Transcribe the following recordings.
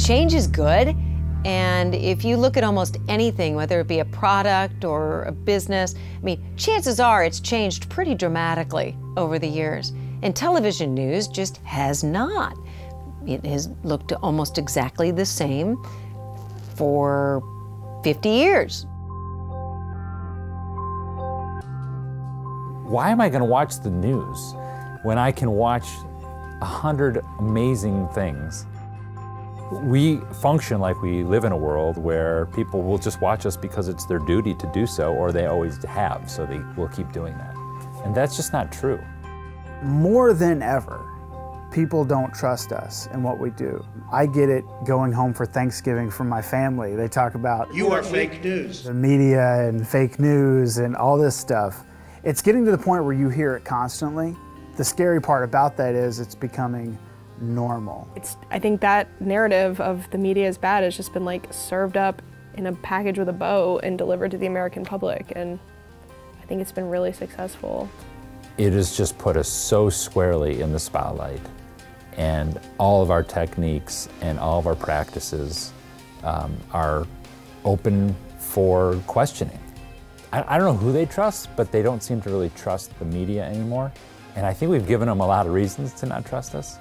Change is good, and if you look at almost anything, whether it be a product or a business, I mean, chances are it's changed pretty dramatically over the years. And television news just has not. It has looked almost exactly the same for 50 years. Why am I going to watch the news when I can watch 100 amazing things? We function like we live in a world where people will just watch us because it's their duty to do so, or they always have, so they will keep doing that. And that's just not true. More than ever, people don't trust us in what we do. I get it going home for Thanksgiving from my family. They talk about you are fake news. The media and fake news and all this stuff. It's getting to the point where you hear it constantly. The scary part about that is it's becoming normal. I think that narrative of the media is bad has just been like served up in a package with a bow and delivered to the American public, and I think it's been really successful. It has just put us so squarely in the spotlight, and all of our techniques and all of our practices are open for questioning. I don't know who they trust, but they don't seem to really trust the media anymore, and I think we've given them a lot of reasons to not trust us.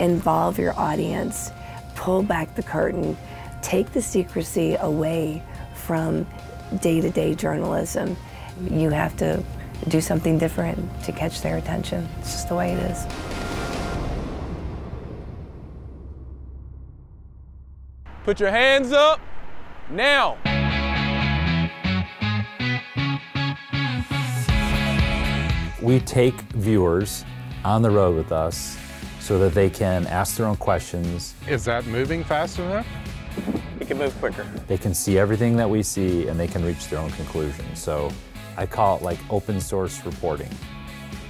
Involve your audience, pull back the curtain, take the secrecy away from day-to-day journalism. You have to do something different to catch their attention. It's just the way it is. Put your hands up now. We take viewers on the road with us so that they can ask their own questions. Is that moving fast enough? We can move quicker. They can see everything that we see and they can reach their own conclusions. So I call it like open source reporting.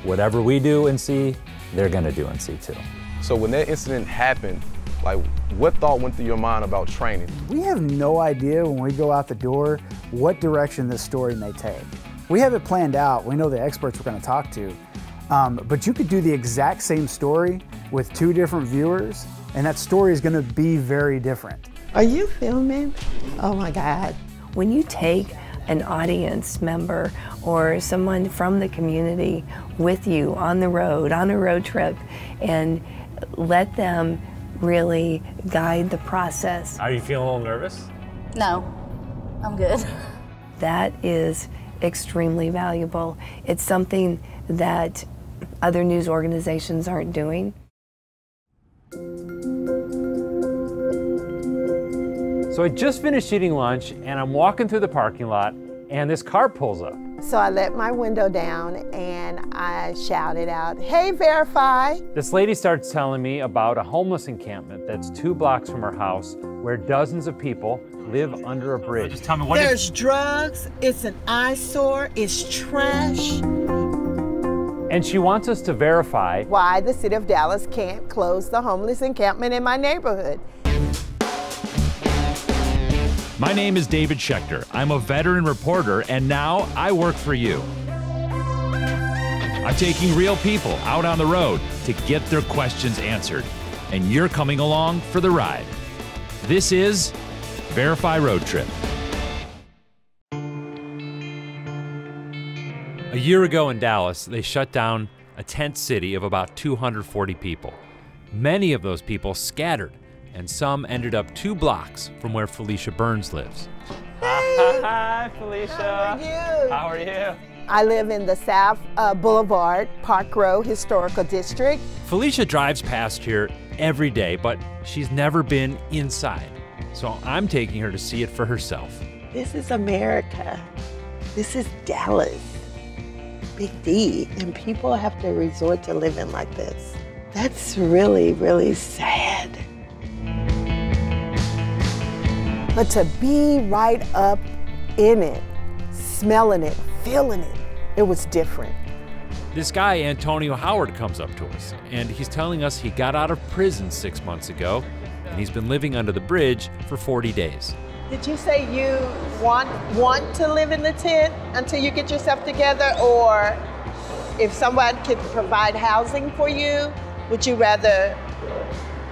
Whatever we do and see, they're gonna do and see too. So when that incident happened, like what thought went through your mind about training? We have no idea when we go out the door what direction this story may take. We have it planned out. We know the experts we're gonna talk to. But you could do the exact same story with 2 different viewers, and that story is gonna be very different. Are you filming? Oh my God. When you take an audience member or someone from the community with you on the road, on a road trip, and let them really guide the process. Are you feeling a little nervous? No, I'm good. That is extremely valuable. It's something that other news organizations aren't doing. So I just finished eating lunch and I'm walking through the parking lot and this car pulls up. So I let my window down and I shouted out, "Hey, Verify!" This lady starts telling me about a homeless encampment that's 2 blocks from her house where dozens of people live under a bridge. Just tell me what There's drugs, it's an eyesore, it's trash. And she wants us to verify Why the city of Dallas can't close the homeless encampment in my neighborhood. My name is David Schechter. I'm a veteran reporter, and now I work for you. I'm taking real people out on the road to get their questions answered, and you're coming along for the ride. This is Verify Road Trip. A year ago in Dallas, they shut down a tent city of about 240 people. Many of those people scattered, and some ended up 2 blocks from where Felicia Burns lives. Hi, Felicia. How are you? How are you? I live in the South Boulevard, Park Row Historical District. Felicia drives past here every day, but she's never been inside. So I'm taking her to see it for herself. This is America. This is Dallas. Big D. And people have to resort to living like this. That's really, really sad. But to be right up in it, smelling it, feeling it, it was different. This guy, Antonio Howard, comes up to us, and he's telling us he got out of prison 6 months ago, and he's been living under the bridge for 40 days. Did you say you want to live in the tent until you get yourself together, or if someone could provide housing for you, would you rather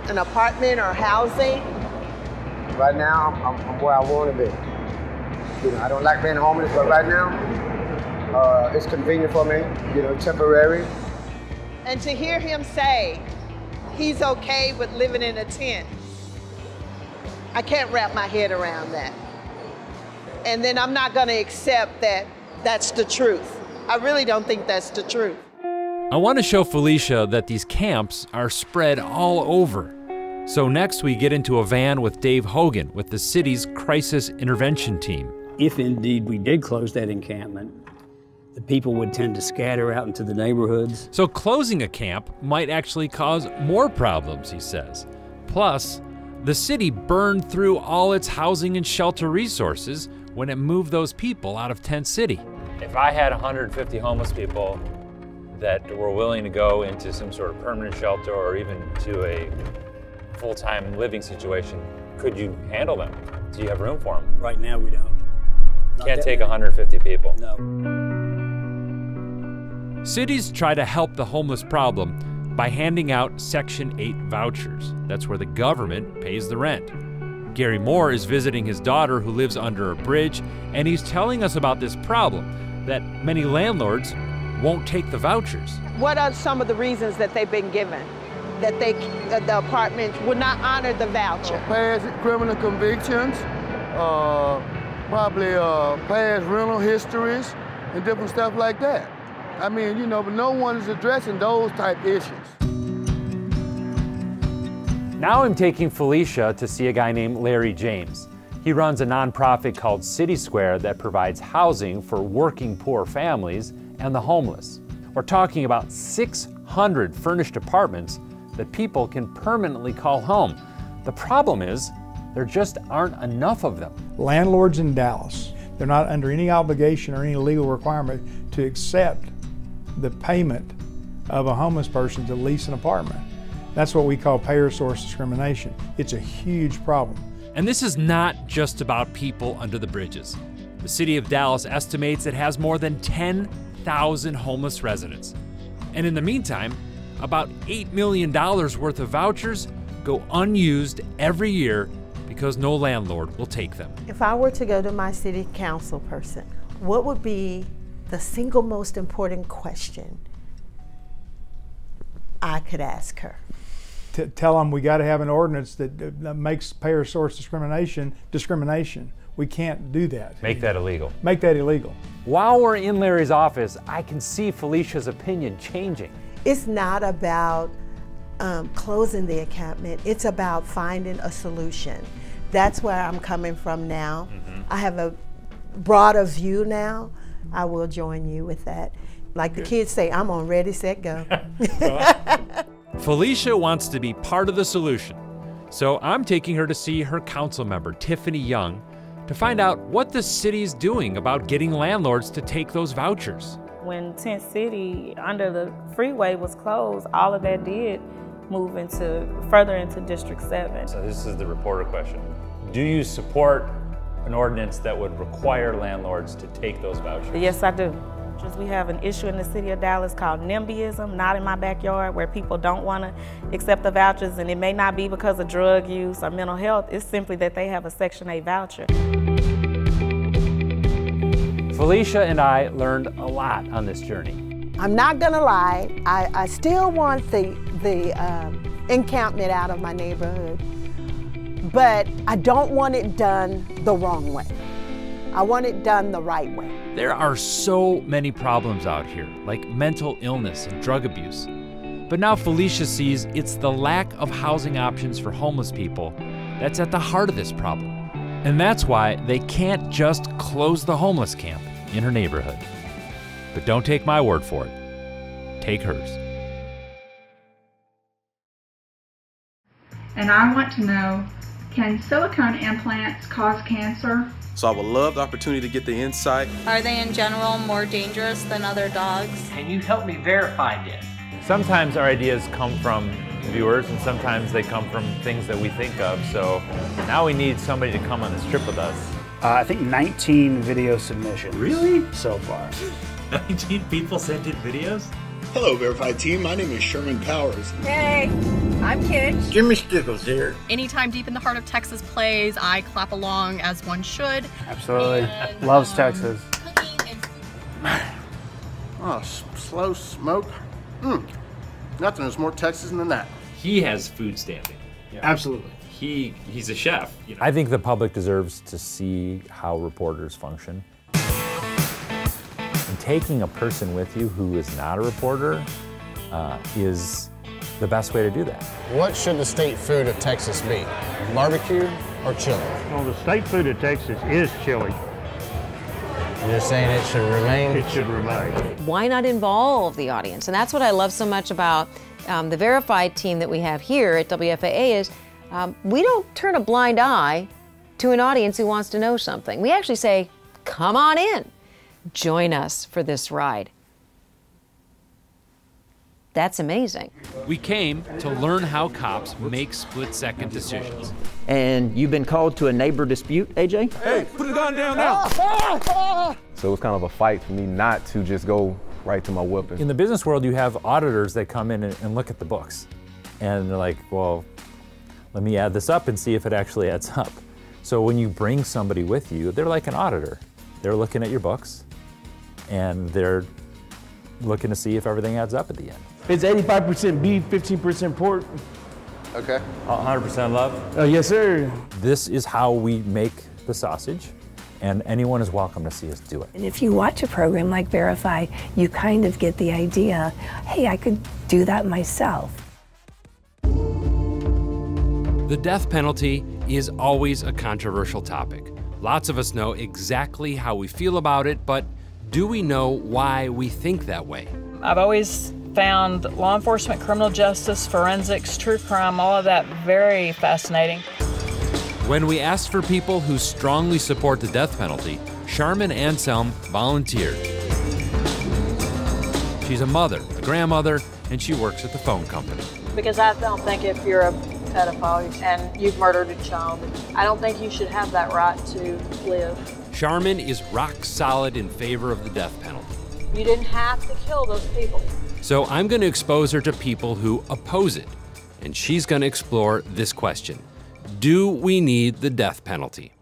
an apartment or housing? Right now, I'm where I want to be. You know, I don't like being homeless, but right now, it's convenient for me, you know, temporary. And to hear him say he's okay with living in a tent, I can't wrap my head around that. And then I'm not gonna accept that that's the truth. I really don't think that's the truth. I want to show Felicia that these camps are spread all over. So next we get into a van with Dave Hogan with the city's crisis intervention team. If indeed we did close that encampment, the people would tend to scatter out into the neighborhoods. So closing a camp might actually cause more problems, he says. Plus, the city burned through all its housing and shelter resources when it moved those people out of Tent City. If I had 150 homeless people that were willing to go into some sort of permanent shelter or even to a full-time living situation, could you handle them? Do you have room for them? Right now we don't. Can't take 150 people. No. Cities try to help the homeless problem by handing out Section 8 vouchers. That's where the government pays the rent. Gary Moore is visiting his daughter who lives under a bridge, and he's telling us about this problem, that many landlords won't take the vouchers. What are some of the reasons that they've been given? That the apartment would not honor the voucher? Past criminal convictions, probably past rental histories, and different stuff like that. I mean, you know, but no one is addressing those type issues. Now I'm taking Felicia to see a guy named Larry James. He runs a nonprofit called City Square that provides housing for working poor families and the homeless. We're talking about 600 furnished apartments that people can permanently call home. The problem is, there just aren't enough of them. Landlords in Dallas, they're not under any obligation or any legal requirement to accept the payment of a homeless person to lease an apartment. That's what we call payer source discrimination. It's a huge problem. And this is not just about people under the bridges. The city of Dallas estimates it has more than 10,000 homeless residents. And in the meantime, about $8 million worth of vouchers go unused every year because no landlord will take them. If I were to go to my city council person, what would be the single most important question I could ask her? Tell them we got to have an ordinance that makes payer source discrimination. We can't do that. Make that illegal. Make that illegal. While we're in Larry's office, I can see Felicia's opinion changing. It's not about closing the encampment. It's about finding a solution. That's where I'm coming from now. I have a broader view now. I will join you with that. Like the kids say, I'm on ready, set, go. Felicia wants to be part of the solution, so I'm taking her to see her council member, Tiffany Young, to find out what the city's doing about getting landlords to take those vouchers. When Tent City under the freeway was closed, all of that did move further into District 7. So this is the reporter question. Do you support an ordinance that would require landlords to take those vouchers? Yes, I do. We have an issue in the city of Dallas called NIMBYism, not in my backyard, where people don't want to accept the vouchers, and it may not be because of drug use or mental health, it's simply that they have a Section 8 voucher. Felicia and I learned a lot on this journey. I'm not gonna lie, I still want the encampment out of my neighborhood, but I don't want it done the wrong way. I want it done the right way. There are so many problems out here, like mental illness and drug abuse. But now Felicia sees it's the lack of housing options for homeless people that's at the heart of this problem. And that's why they can't just close the homeless camp in her neighborhood. But don't take my word for it. Take hers. And I want to know, can silicone implants cause cancer? So I would love the opportunity to get the insight. Are they in general more dangerous than other dogs? Can you help me verify this? Sometimes our ideas come from viewers and sometimes they come from things that we think of. So now we need somebody to come on this trip with us. I think 19 video submissions. Really? So far. 19 people sent in videos? Hello, Verified team. My name is Sherman Powers. Hey. I'm Kitch. Jimmy Stickles here. Anytime Deep in the Heart of Texas plays, I clap along as one should. Absolutely. Loves Texas. Oh, slow smoke. Nothing is more Texas than that. He has food stamping. Yeah. Absolutely. He's a chef. You know? I think the public deserves to see how reporters function. And taking a person with you who is not a reporter is the best way to do that. What should the state food of Texas be? Barbecue or chili? Well, the state food of Texas is chili. You're saying it should remain? It should remain. Why not involve the audience? And that's what I love so much about the Verified team that we have here at WFAA is we don't turn a blind eye to an audience who wants to know something. We actually say, come on in, join us for this ride. That's amazing. We came to learn how cops make split-second decisions. And you've been called to a neighbor dispute, AJ? Hey, put the gun down now. So it was kind of a fight for me not to just go right to my weapon. In the business world, you have auditors that come in and look at the books. And they're like, well, let me add this up and see if it actually adds up. So when you bring somebody with you, they're like an auditor. They're looking at your books, and they're looking to see if everything adds up at the end. It's 85% beef, 15% pork. Okay. 100% love? Yes, sir. This is how we make the sausage, and anyone is welcome to see us do it. And if you watch a program like Verify, you kind of get the idea, hey, I could do that myself. The death penalty is always a controversial topic. Lots of us know exactly how we feel about it, but do we know why we think that way? I've always found law enforcement, criminal justice, forensics, true crime, all of that very fascinating. When we asked for people who strongly support the death penalty, Charmin Anselm volunteered. She's a mother, a grandmother, and she works at the phone company. Because I don't think if you're a pedophile and you've murdered a child, I don't think you should have that right to live. Charmin is rock solid in favor of the death penalty. You didn't have to kill those people. So I'm going to expose her to people who oppose it, and she's going to explore this question. Do we need the death penalty?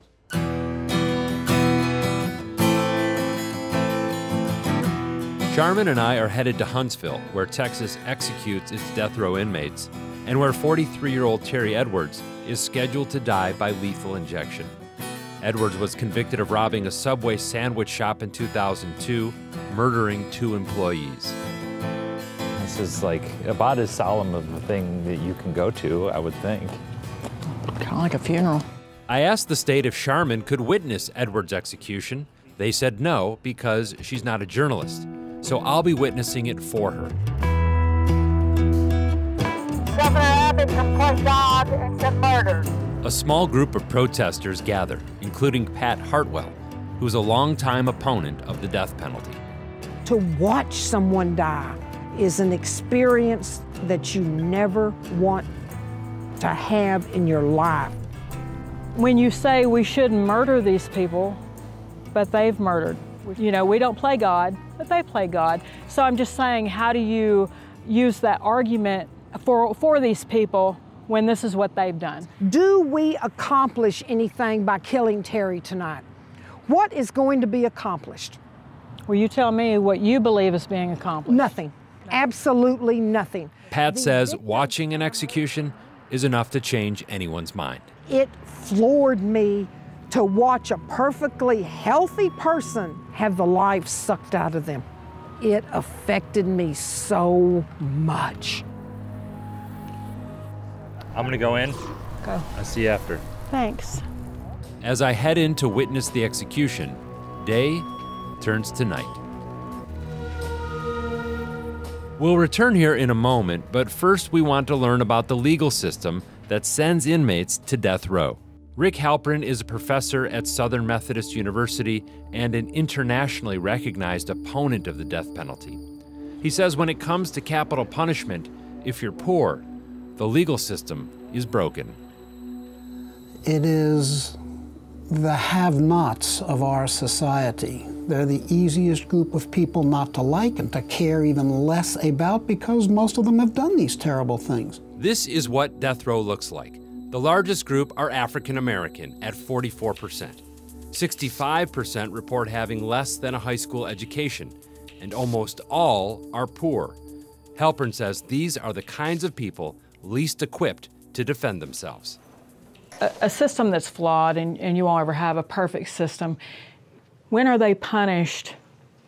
Charmin and I are headed to Huntsville, where Texas executes its death row inmates, and where 43-year-old Terry Edwards is scheduled to die by lethal injection. Edwards was convicted of robbing a Subway sandwich shop in 2002, murdering 2 employees. This is like about as solemn of a thing that you can go to, I would think. Kind of like a funeral. I asked the state if Charmin could witness Edwards' execution. They said no, because she's not a journalist. So I'll be witnessing it for her. Governor Abbott can play God and get murdered. A small group of protesters gather, including Pat Hartwell, who's a longtime opponent of the death penalty. To watch someone die is an experience that you never want to have in your life. When you say we shouldn't murder these people, but they've murdered. You know, we don't play God, but they play God. So I'm just saying, how do you use that argument for these people when this is what they've done? Do we accomplish anything by killing Terry tonight? What is going to be accomplished? Well, you tell me what you believe is being accomplished. Nothing. Absolutely nothing. Pat says watching an execution is enough to change anyone's mind. It floored me to watch a perfectly healthy person have the life sucked out of them. It affected me so much. I'm gonna go in. Go. I'll see you after. Thanks. As I head in to witness the execution, day turns to night. We'll return here in a moment, but first we want to learn about the legal system that sends inmates to death row. Rick Halprin is a professor at Southern Methodist University and an internationally recognized opponent of the death penalty. He says when it comes to capital punishment, if you're poor, the legal system is broken. It is the have-nots of our society They're the easiest group of people not to like and to care even less about because most of them have done these terrible things. This is what death row looks like. The largest group are African American at 44%. 65% report having less than a high school education, and almost all are poor. Halpern says these are the kinds of people least equipped to defend themselves. A system that's flawed, and you won't ever have a perfect system, when are they punished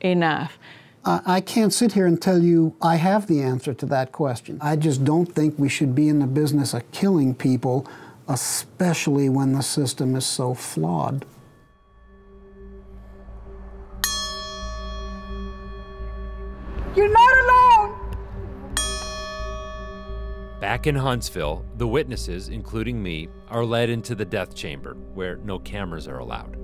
enough? I can't sit here and tell you I have the answer to that question. I just don't think we should be in the business of killing people, especially when the system is so flawed. You're not alone. Back in Huntsville, the witnesses, including me, are led into the death chamber, where no cameras are allowed.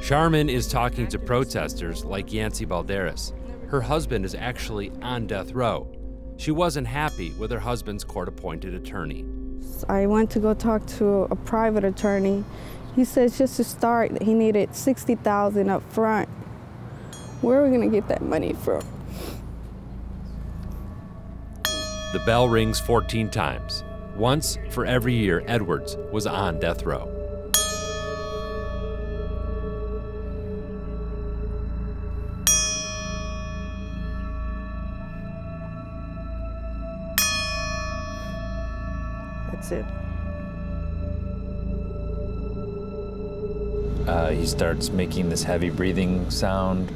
Sharman is talking to protesters like Yancy Balderas. Her husband is actually on death row. She wasn't happy with her husband's court-appointed attorney. I went to go talk to a private attorney. He says just to start, he needed $60,000 up front. Where are we gonna get that money from? The bell rings 14 times. Once for every year Edwards was on death row. That's it. He starts making this heavy breathing sound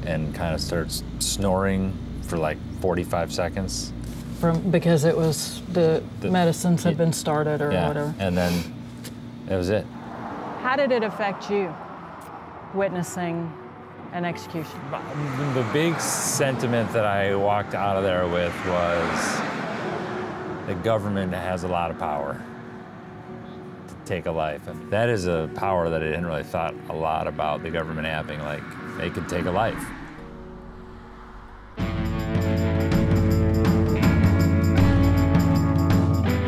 and kind of starts snoring for like 45 seconds. Because it was the medicines had been started or whatever. And then that was it. How did it affect you, witnessing an execution? The big sentiment that I walked out of there with was the government has a lot of power to take a life. And that is a power that I didn't really thought a lot about the government having, like they could take a life.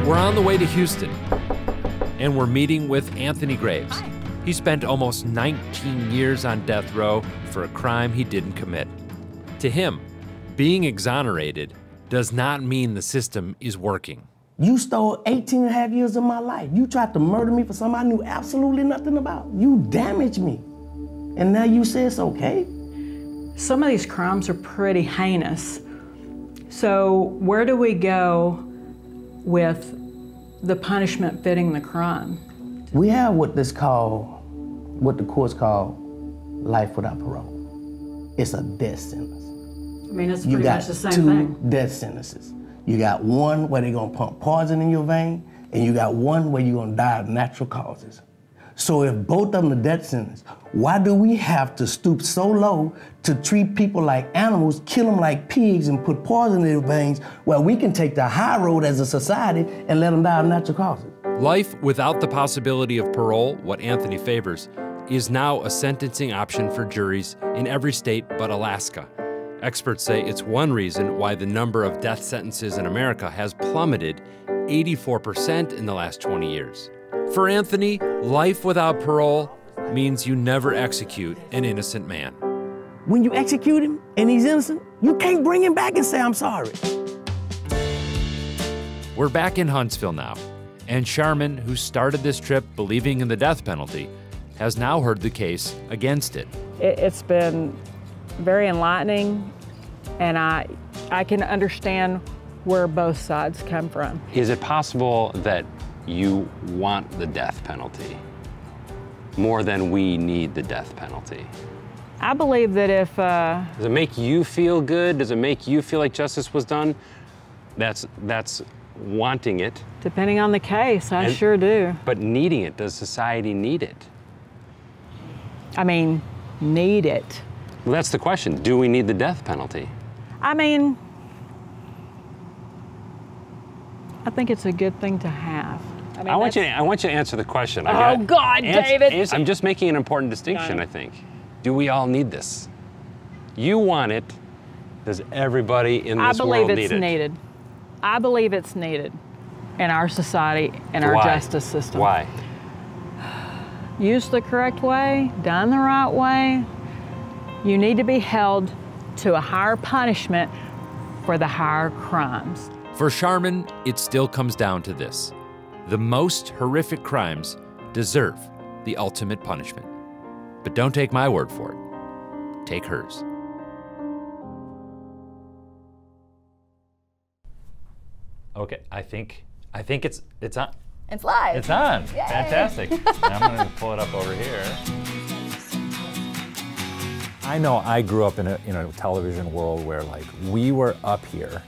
We're on the way to Houston, and we're meeting with Anthony Graves. He spent almost 19 years on death row for a crime he didn't commit. To him, being exonerated does not mean the system is working. You stole 18 and a half years of my life. You tried to murder me for something I knew absolutely nothing about. You damaged me. And now you say it's okay? Some of these crimes are pretty heinous. So where do we go with the punishment fitting the crime? We have what the courts call life without parole. It's a death sentence. I mean, it's pretty much the same thing. You got 2 death sentences. You got one where they're gonna pump poison in your vein, and you got one where you're gonna die of natural causes. So if both of them are death sentences, why do we have to stoop so low to treat people like animals, kill them like pigs, and put poison in their veins, where we can take the high road as a society and let them die of natural causes? Life without the possibility of parole, what Anthony favors, is now a sentencing option for juries in every state but Alaska. Experts say it's one reason why the number of death sentences in America has plummeted 84% in the last 20 years. For Anthony, life without parole means you never execute an innocent man. When you execute him and he's innocent, you can't bring him back and say, I'm sorry. We're back in Huntsville now, and Sharman, who started this trip believing in the death penalty, has now heard the case against it. It's been very enlightening, and I can understand where both sides come from. Is it possible that you want the death penalty more than we need the death penalty? I believe that if... Does it make you feel good? Does it make you feel like justice was done? That's wanting it. Depending on the case, I sure do. But needing it, does society need it? I mean, need it. Well, that's the question. Do we need the death penalty? I mean, I think it's a good thing to have. I mean, I want you to answer the question. Oh, God, David! I'm just making an important distinction, I think. Do we all need this? You want it. Does everybody in this world need it? I believe it's needed. I believe it's needed in our society, in our justice system. Why? Used the correct way, done the right way, You need to be held to a higher punishment for the higher crimes. For Charmin, it still comes down to this. The most horrific crimes deserve the ultimate punishment. But don't take my word for it. Take hers. Okay, I think it's on. It's live. It's on. Yay. Fantastic. Now I'm gonna pull it up over here. I know I grew up in a television world where like we were up here,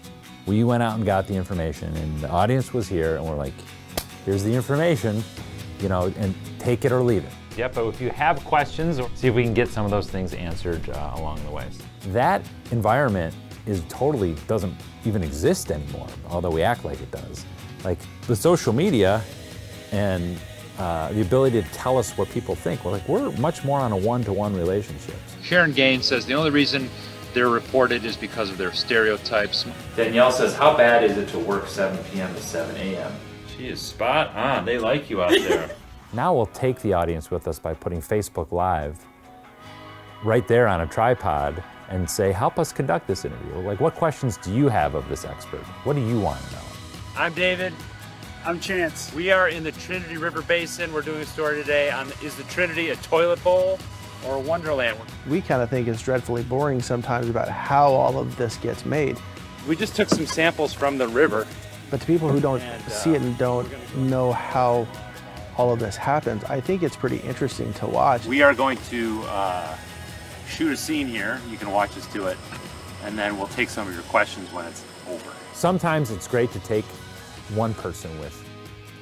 we went out and got the information and the audience was here and we're like, here's the information, and take it or leave it. Yep, but if you have questions, see if we can get some of those things answered along the way. That environment doesn't even exist anymore, although we act like it does. Like the social media and the ability to tell us what people think, we're much more on a one-to-one relationship. Sharon Gaines says the only reason they're reported is because of their stereotypes. Danielle says, how bad is it to work 7 p.m. to 7 a.m.? She is spot on. They like you out there. Now we'll take the audience with us by putting Facebook Live right there on a tripod and say, help us conduct this interview. Like, what questions do you have of this expert? What do you want to know? I'm David. I'm Chance. We are in the Trinity River Basin. We're doing a story today on, is the Trinity a toilet bowl or a wonderland? We kind of think it's dreadfully boring sometimes about how all of this gets made. We just took some samples from the river. But to people who don't see it and don't know how all of this happens, I think it's pretty interesting to watch. We are going to shoot a scene here. You can watch us do it. And then we'll take some of your questions when it's over. Sometimes it's great to take one person with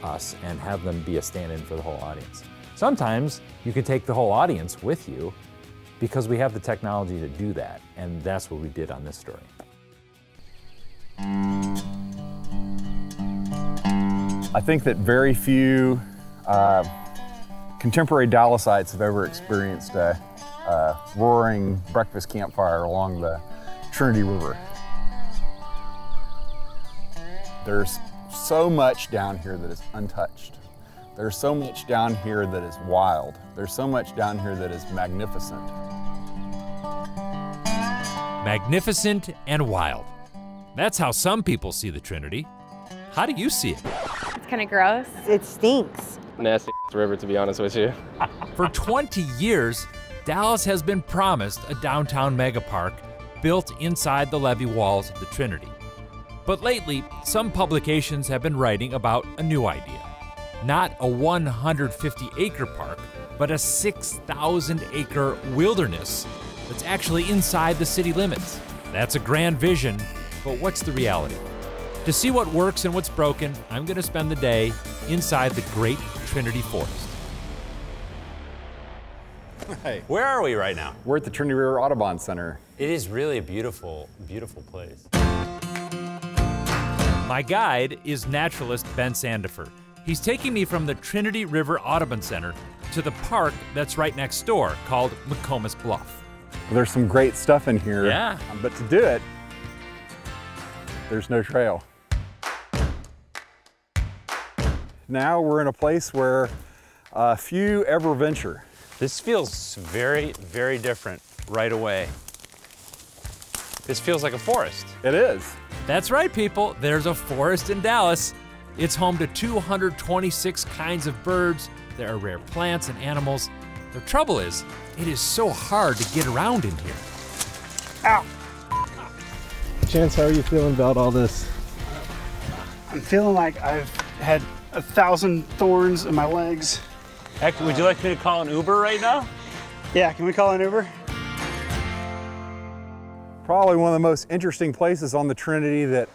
us and have them be a stand-in for the whole audience. Sometimes you can take the whole audience with you because we have the technology to do that, and that's what we did on this story. I think that very few contemporary Dallasites have ever experienced a roaring breakfast campfire along the Trinity River. There's so much down here that is untouched. There's so much down here that is wild. There's so much down here that is magnificent. Magnificent and wild. That's how some people see the Trinity. How do you see it? It's kind of gross. It stinks. Nasty river, to be honest with you. For 20 years, Dallas has been promised a downtown megapark built inside the levee walls of the Trinity. But lately, some publications have been writing about a new idea. Not a 150-acre park, but a 6,000-acre wilderness that's actually inside the city limits. That's a grand vision, but what's the reality? To see what works and what's broken, I'm going to spend the day inside the Great Trinity Forest. Hey. Where are we right now? We're at the Trinity River Audubon Center. It is really a beautiful, beautiful place. My guide is naturalist Ben Sandifer. He's taking me from the Trinity River Audubon Center to the park that's right next door called McComas Bluff. Well, there's some great stuff in here. Yeah. But to do it, there's no trail. Now we're in a place where few ever venture. This feels very, very different right away. This feels like a forest. It is. That's right, people. There's a forest in Dallas. It's home to 226 kinds of birds. There are rare plants and animals. The trouble is, it is so hard to get around in here. Ow! Chance, how are you feeling about all this? I'm feeling like I've had 1,000 thorns in my legs. Heck, would you like me to call an Uber right now? Yeah, can we call an Uber? Probably one of the most interesting places on the Trinity that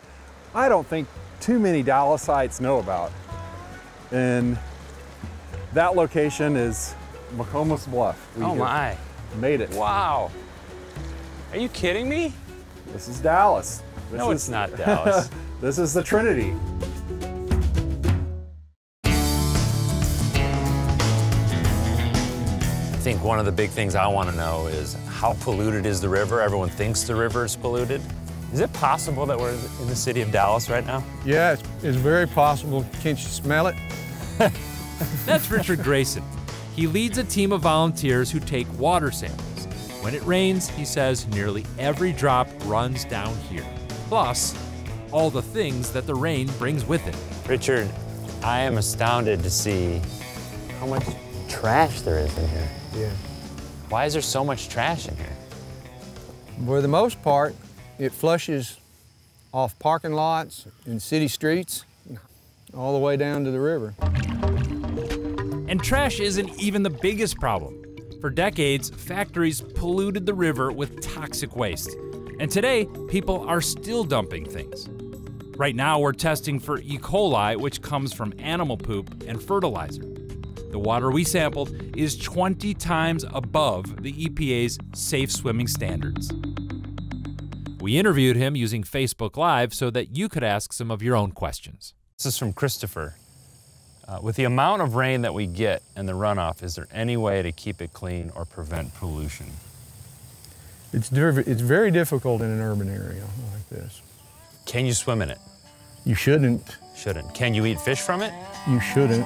I don't think too many Dallasites know about. And that location is McComas Bluff. Oh my. Made it. Wow. Are you kidding me? This is Dallas. No, it's not Dallas. This is the Trinity. I think one of the big things I want to know is how polluted is the river? Everyone thinks the river is polluted. Is it possible that we're in the city of Dallas right now? Yeah, it's very possible. Can't you smell it? That's Richard Grayson. He leads a team of volunteers who take water samples. When it rains, he says, nearly every drop runs down here. Plus, all the things that the rain brings with it. Richard, I am astounded to see how much trash there is in here. Yeah. Why is there so much trash in here? For the most part, it flushes off parking lots and city streets all the way down to the river. And trash isn't even the biggest problem. For decades, factories polluted the river with toxic waste. And today, people are still dumping things. Right now, we're testing for E. coli, which comes from animal poop and fertilizer. The water we sampled is 20 times above the EPA's safe swimming standards. We interviewed him using Facebook Live so that you could ask some of your own questions. This is from Christopher. With the amount of rain that we get and the runoff, is there any way to keep it clean or prevent pollution? It's very difficult in an urban area like this. Can you swim in it? You shouldn't. Shouldn't. Can you eat fish from it? You shouldn't.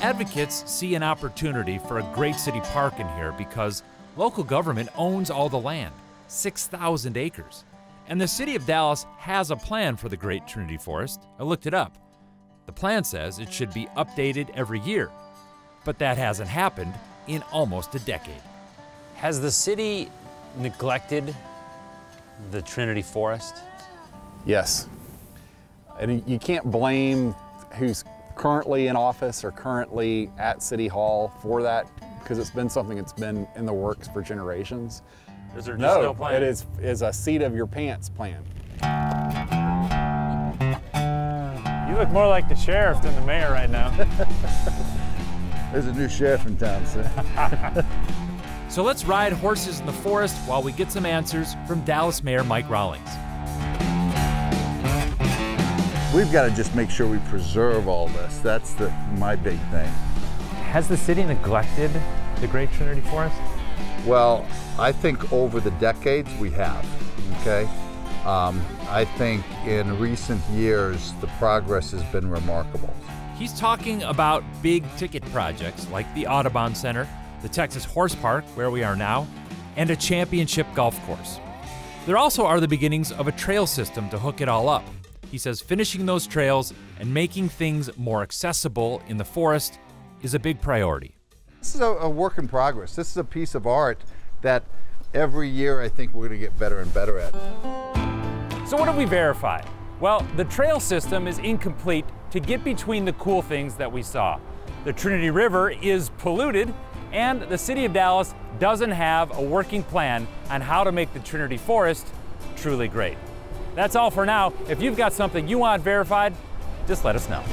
Advocates see an opportunity for a great city park in here because local government owns all the land, 6,000 acres. And the city of Dallas has a plan for the Great Trinity Forest. I looked it up. The plan says it should be updated every year, but that hasn't happened in almost a decade. Has the city neglected the Trinity Forest? Yes. And you can't blame who's currently in office or currently at City Hall for that, because it's been something that's been in the works for generations. Is there just no plan? It is a seat of your pants plan. You look more like the sheriff than the mayor right now. There's a new sheriff in town, sir. So let's ride horses in the forest while we get some answers from Dallas Mayor Mike Rawlings. We've got to just make sure we preserve all this. That's my big thing. Has the city neglected the Great Trinity Forest? Well, I think over the decades we have, okay? I think in recent years the progress has been remarkable. He's talking about big ticket projects like the Audubon Center, the Texas Horse Park, where we are now, and a championship golf course. There also are the beginnings of a trail system to hook it all up. He says finishing those trails and making things more accessible in the forest is a big priority. This is a work in progress. This is a piece of art that every year I think we're going to get better and better at. So what did we verify? Well, the trail system is incomplete to get between the cool things that we saw. The Trinity River is polluted, and the city of Dallas doesn't have a working plan on how to make the Trinity Forest truly great. That's all for now. If you've got something you want verified, just let us know.